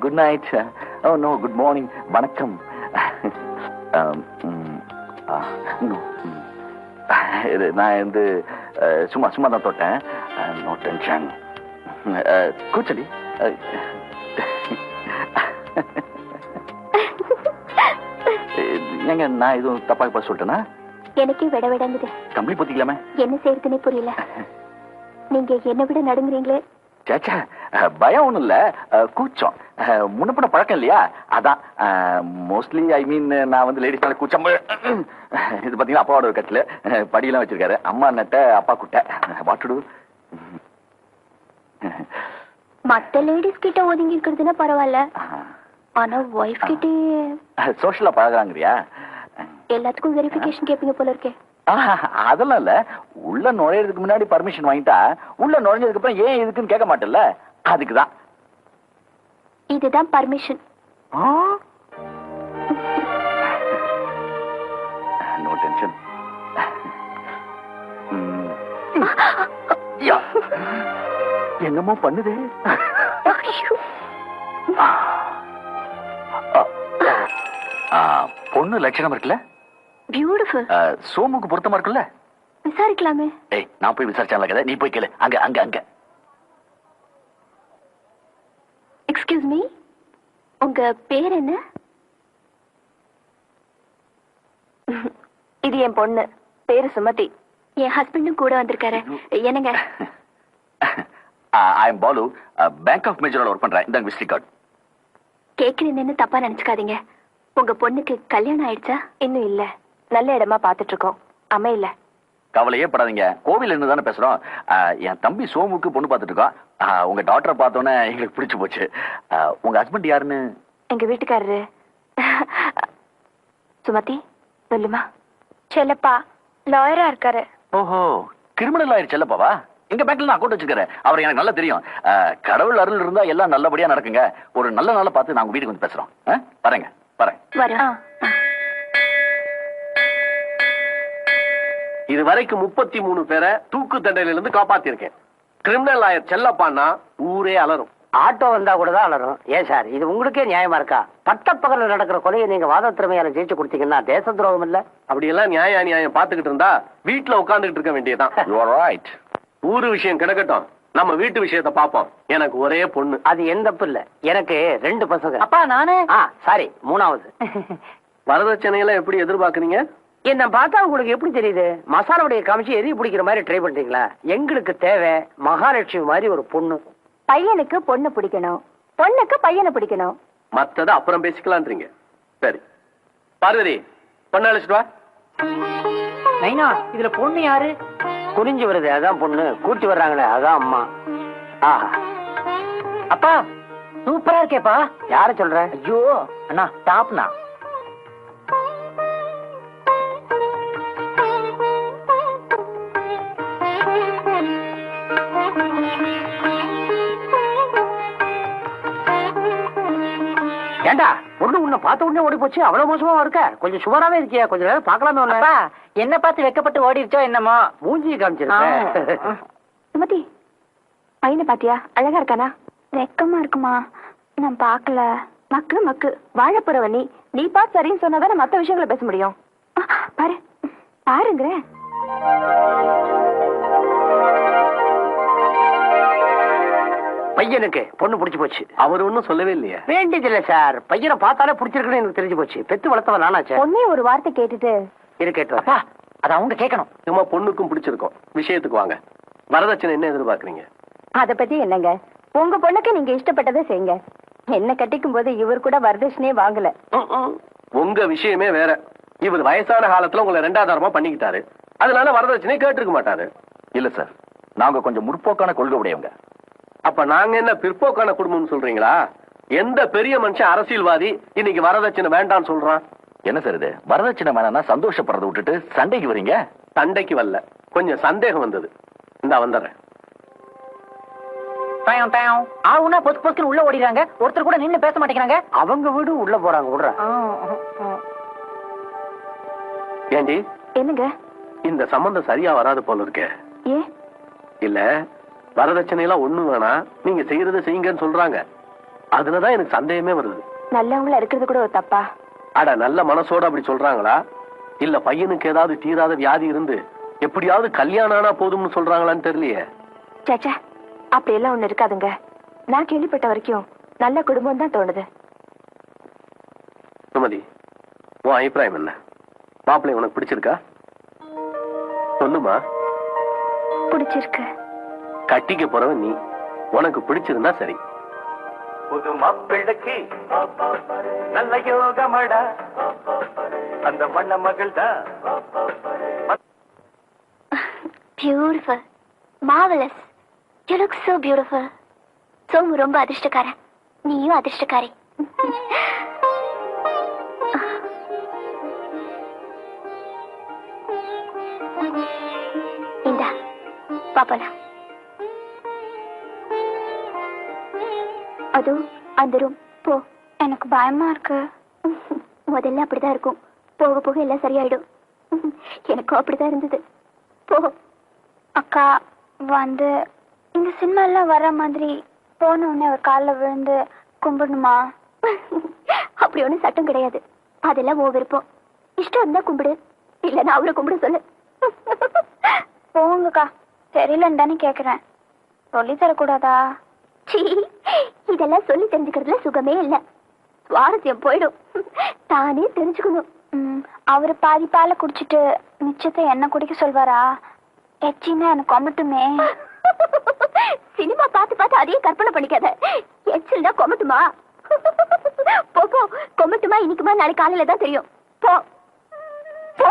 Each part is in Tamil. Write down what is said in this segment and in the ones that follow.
Good night. Oh no, good morning, வணக்கம். நான் வந்து சும்மா சும்மா தான் தொட்டேன். No tension. கூச்சலி. ஏங்க நான் எதுவும் தப்பா சொல்லிட்டேனா? எனக்கே விட விடங்குது. கம்பளி பொத்திக்கலாமே. என்ன செய்யறதுன்னே புரியல. நீங்க என்ன விட நடுங்குறீங்களே. சேச்சா, பயம் ஒண்ணும் இல்ல, கூச்சம். முன்னப்பட பழக்கம் இல்லையா, அதான். மோஸ்ட்லி ஐ மீன் நான் வந்து லேடிஸ்னால கூச்சம். இது பாத்தீங்கன்னா அப்பாவோட கட்டில படியெல்லாம் வச்சிருக்காரு. அம்மா நட்ட, அப்பா குட்டை. வாட்டுடு. மத்த லேடிஸ் கிட்ட ஒதுங்கி இருக்கிறதுனா பரவாயில்ல, ஆனா வைஃப் கிட்டே சோஷியலா பழகுறாங்கறியா? எல்லாத்துக்கும் வெரிஃபிகேஷன் கேப்பீங்க போல இருக்கே. அதெல்லாம் இல்ல, உள்ள நுழையறதுக்கு முன்னாடி பர்மிஷன் வாங்கிட்டா உள்ள நுழைஞ்சதுக்கு அப்புறம் ஏன் இதுக்குன்னு கேட்க மாட்டேல்ல, அதுக்குதான். இதுதான் பர்மிஷன். No tension. என்னமோ பண்ணுதே. பொண்ணு லட்சணம் இருக்குல்ல? பியூட்டிஃபுல். சோமுக்கு பொருத்தமா இருக்குல்ல? விசாரிக்கலாமே. ஏய், நான் போய் விசாரிச்சால கதை, நீ போய் கேளு. அங்க அங்க அங்க. எக்ஸ்கியூஸ் மீ, உங்க பேர் என்ன? இது என் பொண்ணு, பேரு சுமதி. என் ஹஸ்பண்டும் கூட வந்திருக்காரு. என்னங்க? I am Balu, bank of மேஜரோட ஒர்க் பண்றேன். இந்த விசிட் கார்டு. கேக்குறேன்னு தப்பா நினைச்சுக்காதீங்க. உங்க பொண்ணுக்கு கல்யாணம் ஆயிடுச்சா? இன்னும் இல்ல, நல்ல இடமா பாத்துட்டு இருக்கோம், அமையல. கவலையே படாதீங்க, கோவில் இருந்து தானே பேசுறோம். என் தம்பி சோமுக்கு பொண்ணு பார்த்துட்டு இருக்கோம். உங்க டாக்டரை பார்த்தோன்னே எங்களுக்கு பிடிச்சு போச்சு. உங்க ஹஸ்பண்ட் யாருன்னு? எங்க வீட்டுக்காரரு. சுமதி சொல்லுமா. செல்லப்பா லாயரா இருக்காரு. ஓஹோ, கிரிமினல் லாயர் செல்லப்பாவா? எங்க பேங்க்ல நான் அக்கௌண்ட் வச்சிருக்கேன். அவர் எனக்கு நல்லா தெரியும். கடவுள் அருள் இருந்தா எல்லாம் நல்லபடியா நடக்குங்க. ஒரு நல்ல நாளை பார்த்து நான் உங்க வீட்டுக்கு வந்து பேசுறோம். வரேங்க, வரேன். இது வரைக்கும் 33 பேரை தூக்கு தண்டனையில இருந்து காப்பாத்திருக்கேன். கிரிமினல் லாயர் செல்லப்பான்னா ஊரே அலரும். ஆட்டோ வந்தா கூட தான் அலரும். ஏன் சார், இது உங்களுக்கே நியாயமா இருக்கா? பட்டப்பகல நடக்கிற கொலையை நீங்க வாத திறமையால ஜெயிச்சு கொடுத்தீங்கன்னா தேச துரோகம் இல்ல? அப்படியெல்லாம் நியாயம் பாத்துக்கிட்டு இருந்தா வீட்டுல உட்காந்துக்கிட்டு இருக்க வேண்டியதான். ஊரு விஷயம் கிடக்கட்டும், நம்ம வீட்டு விஷயத்தை பாப்போம். எனக்கு ஒரே பொண்ணு. அது எந்த தப்பு இல்ல, எனக்கு 2 பசங்க. அப்பா நானு. சாரி, 3வது. வரதட்சணையெல்லாம் எப்படி எதிர்பார்க்கறீங்க? என்ன பார்த்தா உங்களுக்கு எப்படி தெரியுது? மசாலாவுடைய காமிச்சு எரிய பிடிக்கிற மாதிரி ட்ரை பண்றீங்களா? எங்களுக்கு தேவை மகாலட்சுமி மாதிரி ஒரு பொண்ணு. பையனுக்கு பொண்ணு பிடிக்கணும், பொண்ணுக்கு பையனை பிடிக்கணும். மத்தத அப்புறம் பேசிக்கலான்றீங்க. சரி பார்வதி, பொண்ணு அழைச்சிட்டு வா. நைனா, இதுல பொண்ணு யாரு? குறிஞ்சு வருது, அதான் பொண்ணு. கூட்டி வர்றாங்களே, அதான் அம்மா. அப்பா சூப்பரா இருக்கேப்பா. யார சொல்ற? ஐயோ அண்ணா, டாப்னா. ஏண்டா, பொண்ணு உன்னை பார்த்த உடனே ஓடி போச்சு, அவ்வளவு மோசமா இருக்க? கொஞ்சம் சுவராவே இருக்கியா? கொஞ்சம் நேரம் பாக்கலாமே. அப்பா என்ன பார்த்து வெக்கப்பட்டு ஓடிடுச்சோ என்னமோ. மூஞ்சி காமிச்சிருக்க. சுமதி, பையனை பாத்தியா? அழகா இருக்கானா? வெக்கமா இருக்குமா? நான் பாக்கல. மக்கு மக்கு வாழப்புறவ நீ பார்த்து சரின்னு சொன்னாதான் மத்த விஷயங்களை பேச முடியும். பாரு பாருங்கிற. பையனுக்கு பொண்ணு பிடிச்சு போச்சு. அவர் ஒன்னும் சொல்லவே இல்லையா? வேண்டியதில்லை சார், பையனை பார்த்தாலே பிடிச்சிருக்குன்னு எனக்கு தெரிஞ்சு போச்சு. பெத்து வளர்த்தவன் நானாச்சு. பொண்ணே ஒரு வார்த்தை கேட்டுட்டு இருக்கட்டும். அப்பா அத அவங்க கேட்கணும். சும்மா பொண்ணுக்கும் பிடிச்சிருக்கோம், விஷயத்துக்கு வாங்க. வரதட்சணை என்ன எதிர்பார்க்கறீங்க? அத பத்தி என்னங்க, உங்க பொண்ணுக்கு நீங்க இஷ்டப்பட்டதை செய்யுங்க. என்ன கட்டிக்கும் போது இவர் கூட வரதட்சணையே வாங்கல. உங்க விஷயமே வேற. இவர் வயசான காலத்துல உங்களை 2வது தரமா பண்ணிக்கிட்டாரு, அதனால வரதட்சணை கேட்டிருக்க மாட்டாரு. இல்ல சார், நாங்க கொஞ்சம் முற்போக்கான கொள்கை உடையவங்க. அப்ப நாங்க என்ன பிற்போக்கான குடும்பம் சொல்றீங்களா? எந்த பெரிய மனுஷன் அரசியல்வாதி இன்னைக்கு வரதட்சணை வேண்டாம்னு சொல்றான்? என்ன சார் இது, வரதட்சணை வேணா சந்தோஷப்படுறத விட்டுட்டு சண்டைக்கு வரீங்க? சண்டைக்கு வரல, கொஞ்சம் சந்தேகம் வந்தது. இந்தா வந்துடுறேன். ஆவுனா பொத்து பொத்துன்னு உள்ள ஓடிறாங்க, ஒருத்தர் கூட நின்னு பேச மாட்டேங்கிறாங்க. அவங்க வீடு உள்ள போறாங்க. விடுற ஏண்டி என்னங்க இந்த சம்பந்தம் சரியா வராது போல இருக்க? ஏ இல்ல, வரதட்சணை எல்லாம் ஒண்ணு வேணா, நீங்க செய்யறதை செய்யுங்கன்னு சொல்றாங்க. அதுலதான் எனக்கு சந்தேகமே வருது. நல்லவங்களா இருக்கிறது கூட ஒரு தப்பா? அட, நல்ல மனசோட அப்படி சொல்றாங்களா, இல்ல பையனுக்கு ஏதாவது தீராத வியாதி இருந்து எப்படியாவது கல்யாணம் ஆனா போதும்னு சொல்றாங்களான்னு தெரியலையே. சேச்சா, அப்படி எல்லாம் ஒண்ணு இருக்காதுங்க. நான் கேள்விப்பட்ட வரைக்கும் நல்ல குடும்பம் தான் தோணுது. சுமதி, உன் அபிப்பிராயம் என்ன? மாப்பிள்ளை உனக்கு பிடிச்சிருக்கா? சொல்லுமா. பிடிச்சிருக்கு. கட்டிக்க போறவன் நீ, உனக்கு பிடிச்சிருந்தா சரி. புது மாப்பிள்ளைக்கு நல்ல யோகமடா, அந்த மண்ண மகள் தான். Beautiful, marvellous, you look so beautiful. Somu ரொம்ப அதிர்ஷ்டக்காரன், நீயும் அதிர்ஷ்டக்காரி. இந்தா பாப்பலாம். அது அந்த ரூம் போ. எனக்கு பயமா இருக்கு. முதல்ல அப்படிதான் இருக்கும், போக போக எல்லாம் சரியாயிடும். எனக்கும் அப்படிதான் இருந்தது. போ. அக்கா வந்து இந்த சினிமா எல்லாம் வர மாதிரி போன உடனே அவர் காலில் விழுந்து கும்பிடணுமா? அப்படி ஒன்றும் சட்டம் கிடையாது. அதெல்லாம் ஓ விருப்பம். இஷ்டம் இருந்தா கும்பிடு, இல்லைன்னா அவரை கும்பிட சொல்லு. போங்கக்கா. தெரியலன்னு தானே கேக்குறேன். சொல்லி தரக்கூடாதா? இதெல்லாம் சொல்லி தெரிஞ்சுக்கிறதுல சுகமே இல்ல, சுவாரஸ்யம் போயிடும். தானே தெரிஞ்சுக்கணும். அவரு பாதி பாலை குடிச்சிட்டு மிச்சத்தை என்ன குடிக்க சொல்வாரா? எச்சின்னா எனக்கு கொமட்டுமே. சினிமா பார்த்து பார்த்து அதையே கற்பனை பண்ணிக்காத. எச்சில்னா கொமட்டுமா? போ போ. கொமட்டுமா இன்னைக்குமா நாளைக்கு காலையில தான் தெரியும். போ போ.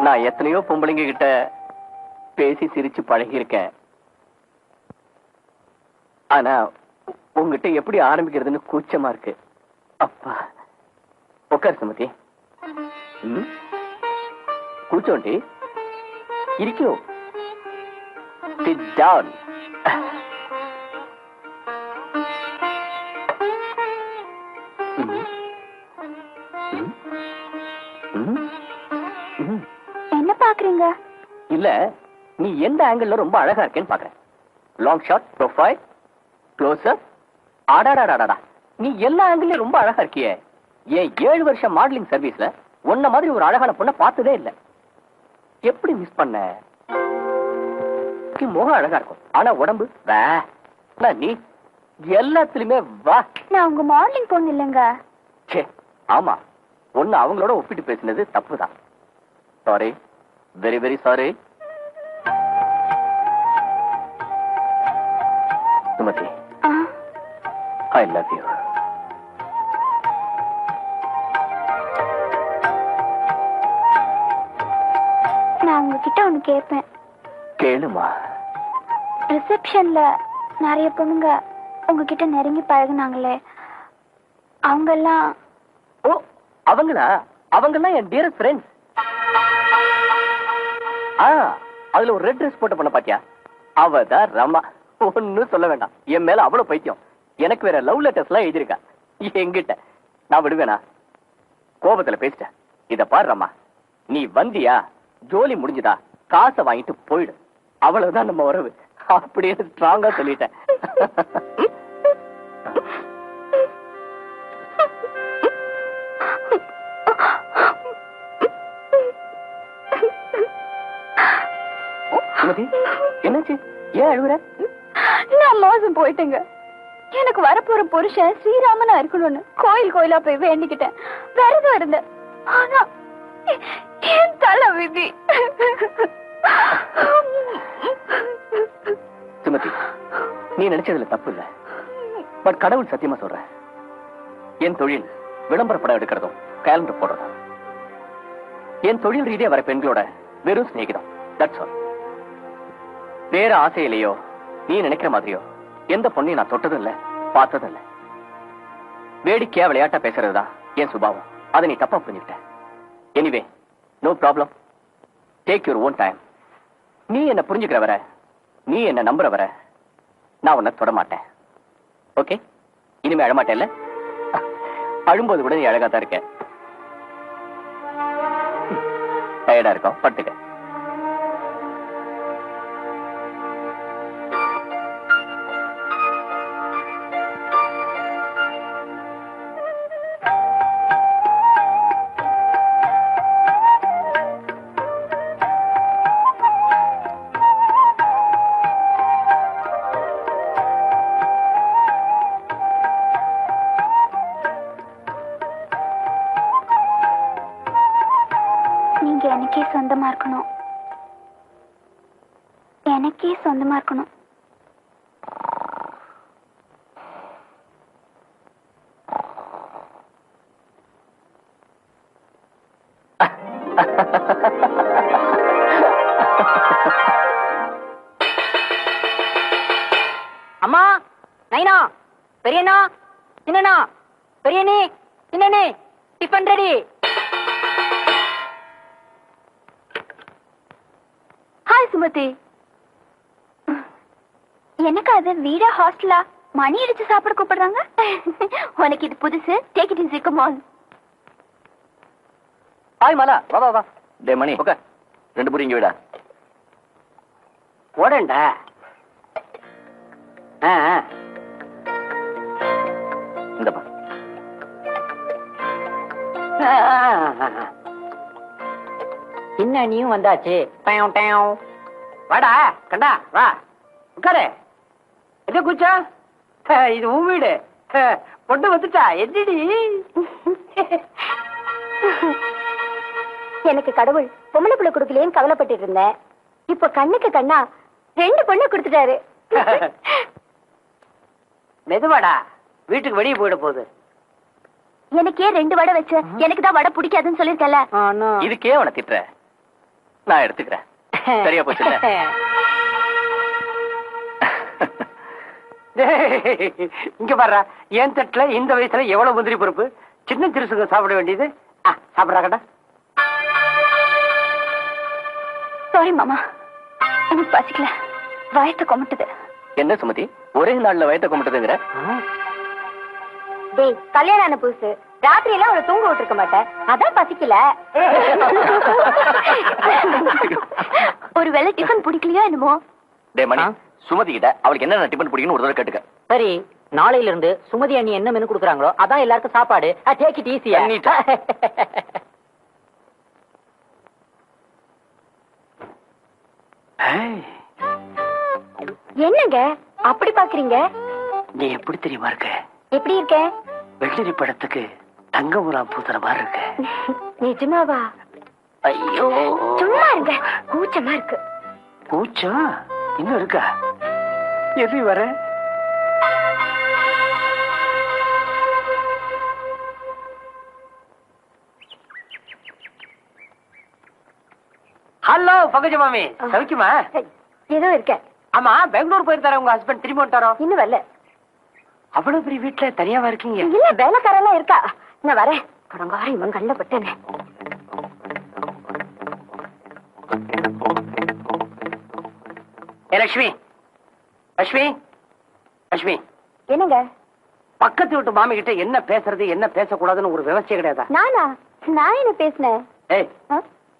நான் எத்தனையோ பொம்பளைங்க கிட்ட பேசி சிரிச்சு பழகி இருக்கேன். ஆனா உங்ககிட்ட எப்படி ஆரம்பிக்கிறதுன்னு கூச்சமா இருக்கு. அப்பா, உட்கார் சுமதி. கூச்சோண்டி இருக்கோ? Sit down. என்ன பாக்குறீங்க? இல்ல, நீ எந்த ஆங்கிள் ரொம்ப அழகா இருக்கேன்னு பாக்குறேன். Long shot, profile, closer. ஆடாடாடாடா, நீ எல்லா ஆங்கிள்லயும் ரொம்ப அழகா இருக்கியே. ஏன் 7 வருஷம் மாடலிங் சர்வீஸ்ல உன்ன மாதிரி ஒரு அழகான பொண்ணை பார்த்ததே இல்ல. எப்படி மிஸ் பண்ண? முகம் அழகா இருக்கும், ஆனா உடம்பு வே. நீ எல்லாத்துலயுமே வா. நான் உங்க மாடலிங் பொண்ணு இல்லைங்க. ஆமா, ஒண்ணு அவங்களோட ஒப்பிட்டு பேசினது தப்புதான். Sorry, very very sorry. Sumathi, I love you. நான் உங்ககிட்ட ஒண்ணு கேட்பேன். கேளுமா. ரிசப்ஷன்ல நிறைய பொண்ணுங்க உங்ககிட்ட நெருங்கி பழகுனாங்களே, அவங்கெல்லாம்? ஓ, அவங்களா? அவங்கெல்லாம் என் டியர் ஃப்ரெண்ட்ஸ். அதுல ஒரு ரெட் ட்ரெஸ் போட்ட பண்ண பாத்தியா? அவதான் ரமா. ஒன்னும் சொல்ல வேண்டாம், என் மேல அவ்வளவு பைத்தியம். எனக்கு வேற லவ் லெட்டர்ஸ் எல்லாம் எழுதிருக்கா என்கிட்ட. நான் விடுவேனா? கோபத்துல பேசிட்டேன். இத பாரு ரமா, நீ வந்தியா, ஜோலி முடிஞ்சுதா, காசை வாங்கிட்டு போயிடு. அவ்வளவுதான் நம்ம உறவு. அப்படியே ஸ்ட்ராங்கா சொல்லிட்டேன். என்னாச்சு? ஏன் அழுகுற? நான் மோசம் போயிட்டேங்க. எனக்கு வரப்போற புருஷன் ஸ்ரீராமனா இருக்கணும்னு கோயில் கோயிலா போய் வேண்டிக்கிட்டேன், விரதம் இருந்தேன். ஆனா என் தலை விதி. சுமதி, நீ நினைச்சதுல தப்பு இல்ல. பட் கடவுள் சத்தியமா சொல்றேன், என் தொழில் விளம்பர படம் எடுக்கிறதும் கேலண்டர் போடுறதும். என் தொழில் ரீதியா வர பெண்களோட வெறும் சிநேகிதம். That's all. வேற ஆசையிலையோ நீ நினைக்கிற மாதிரியோ எந்த பொண்ணையும் நான் தொட்டதும் இல்ல, பார்த்ததும் இல்ல. வேடிக்கையா விளையாட்டா பேசுறதுதான் என் சுபாவம். அதை நீ தப்பா புரிஞ்சுக்கிட்ட. Anyway no problem. Take your own time. நீ என்ன புரிஞ்சுக்கிற வர, நீ என்ன நம்புற வர, நான் உன்னை தொட மாட்டேன். ஓகே? இனிமே அழமாட்டேன்ல? அழும்போது கூட நீ அழகா தான் இருக்க. டயர்டா இருக்கும், படுத்துக்க. நீங்க எனக்கே சொந்தமா இருக்கணும், எனக்கே சொந்தமா இருக்கணும். அம்மா, நைனா, Periyanna, சின்னண்ணா, பெரியண்ணே, சின்னண்ணே, tiffin ready. Hi Sumathi. எனக்கு அது வீடா ஹாஸ்டலா? மணி அடிச்சு சாப்பிட கூப்பிடுறாங்க. உனக்கு இது புதுசு. Take it easy, come on. Hi Mala, வா வா வா. டே மணி, ஓகே. 2 பூரி இங்க விடா. ஓடண்டா. இந்தப்பா. சின்ன நீயும் வந்தாச்சு. வாடா கண்டா, வா உட்காரு. எது கூச்சா? இது உன் வீடு. பொண்ணு வந்துட்டா. என்னடி? எனக்கு கடவுள் பொம்பளை பிள்ளை கொடுக்கலையேன்னு கவலைப்பட்டு இருந்தேன். இப்ப கண்ணுக்கு கண்ணா 2 பொண்ணு கொடுத்துட்டாரு. மெதுவாடா, வீட்டுக்கு வெளியே போயிட போகுது. எனக்கே 2 வடை வச்ச. எனக்கு தான் வடை பிடிக்காதுன்னு சொல்லிருக்கல. இதுக்கே அவனை திட்டுற? நான் எடுத்துக்கிறேன். சரியா போச்சு. இங்க பாரு, என் தட்டுல இந்த வயசுல எவ்வளவு முந்திரி பருப்பு. சின்ன சிறுசுங்க சாப்பிட வேண்டியது. சாப்பிடறாங்கடா. சாரி மாமா, எனக்கு பசிக்கல, வயத்தை கொமட்டுது. என்ன சுமதி, ஒரே நாள்ல வயத்தை கொண்டுதுங்கிற? டேய், கல்யாணம் ஆன புதுசு, ராத்திரி எல்லாம் அவளை தூங்க விட்டுருக்க மாட்டேன், அதான் பசிக்கல. ஒருவேளை டிஃபன் பிடிக்கலையா என்னமோ? டே மணி, சுமதி கிட்ட அவளுக்கு என்ன டிஃபன் பிடிக்குன்னு ஒரு தடவை கேட்டுக்க. சரி, நாளையில இருந்து சுமதி அண்ணி என்ன மெனு கொடுக்குறாங்களோ அதான் எல்லாருக்கும் சாப்பாடு. டேக் இட் ஈஸியா. என்னங்க அப்படி பாக்குறீங்க? நீ எப்படி தெரியுமா இருக்க? எப்படி இருக்க? வெள்ளரி படத்துக்கு தங்கமுறா பூசுற மாதிரி இருக்க. நிஜமாவா? ஐயோ, சும்மா இருங்க, கூச்சமா இருக்கு. கூச்சம் இன்னும் இருக்கா? எப்படி வர? ஹலோ பங்கஜ மாமி, சவிக்குமா? ஏதோ இருக்க. ஆமா, பெங்களூர் போயிருந்தாரு உங்க ஹஸ்பண்ட், திரும்பி வந்துட்டாரோ? இன்னும் வரல. அவ்வளவு பெரிய வீட்டுல தனியாவா இருக்கீங்க? இல்ல, வேலைக்காரெல்லாம் இருக்கா. நான் வரேன். கடங்கார இவன் கண்ணில் பட்டேனே. லட்சுமி, லட்சுமி, லட்சுமி. என்னங்க? பக்கத்து வீட்டு மாமி கிட்ட என்ன பேசுறது என்ன பேசக்கூடாதுன்னு ஒரு விவசாயம் கிடையாதா? நானா? நான் என்ன பேசினேன்? ஏய்,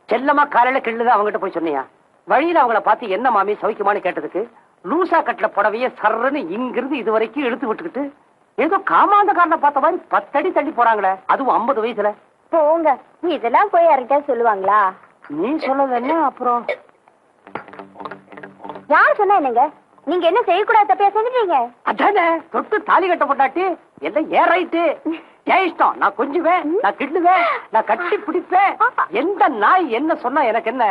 செல்லமா காலையில கிள்ளுதான் அவங்ககிட்ட போய் சொன்னியா? வழியில அவங்கள பார்த்து என்ன மாமி சௌக்கியமானு கேட்டதுக்கு லூசா கட்டல புடவைய சர்றன்னு இங்கிருந்து இது வரைக்கும் எடுத்து விட்டுக்கிட்டு ஏதோ காமாந்தக்காரனை பார்த்த மாதிரி 10 அடி தள்ளி போறாங்களே, அதுவும் 50 வயசுல. போங்க, இதெல்லாம் போய் யார்கிட்ட சொல்லுவாங்களா? நீ சொன்னது என்ன? அப்புறம் யார் சொன்னா என்னங்க? நீங்க என்ன செய்யக்கூடாத தப்பையா செஞ்சுட்டீங்க? அதானே, தொட்டு தாலி கட்ட போட்டாட்டி எல்லாம் ஏன் ரைட்டு, ஏன் இஷ்டம். நான் கொஞ்சுவேன், நான் கிட்டுவேன், நான் கட்டி பிடிப்பேன். எந்த நாய் என்ன சொன்னா எனக்கு என்ன?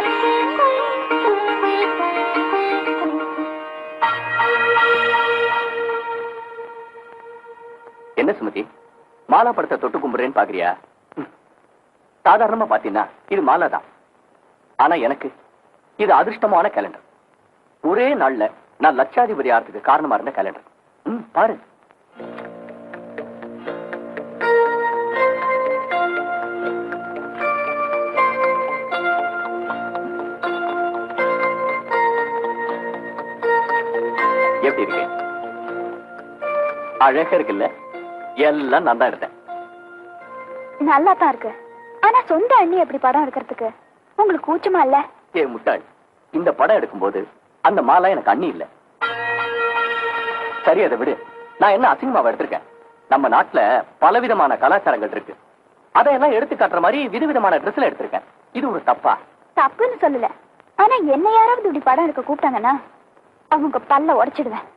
என்ன சுமதி, மாலா படத்தை தொட்டு கும்பிடுறேன்னு பாக்குறியா? சாதாரணமா பாத்தீங்கன்னா இது மாலா தான். ஆனா எனக்கு இது அதிர்ஷ்டமான கேலண்டர். ஒரே நாள்ல நான் லட்சாதிபதி ஆகிறதுக்கு காரணமா இருந்த கேலண்டர். பாரு. எப்படி இருக்கு? அழகா இருக்குல்ல? எல்லாம் நான் தான் எடுத்தேன். நல்லா தான் இருக்கு. ஆனா சொந்த அண்ணி எப்படி படம் எடுக்கிறதுக்கு உங்களுக்கு கூச்சமா இல்ல? ஏ முட்டாள், இந்த படம் எடுக்கும்போது அந்த மாலா எனக்கு அண்ணி இல்ல. சரி, அதை விடு. நான் என்ன அசிங்கமாவை எடுத்திருக்கேன்? நம்ம நாட்டுல பலவிதமான கலாச்சாரங்கள் இருக்கு. அதையெல்லாம் எடுத்து காட்டுற மாதிரி விதவிதமான ட்ரெஸ்ல எடுத்திருக்கேன். இது ஒரு தப்பா? தப்புன்னு சொல்லல. ஆனா என்ன யாராவது இப்படி படம் எடுக்க கூப்பிட்டாங்கன்னா அவங்க பல்ல உடைச்சிடுவேன்.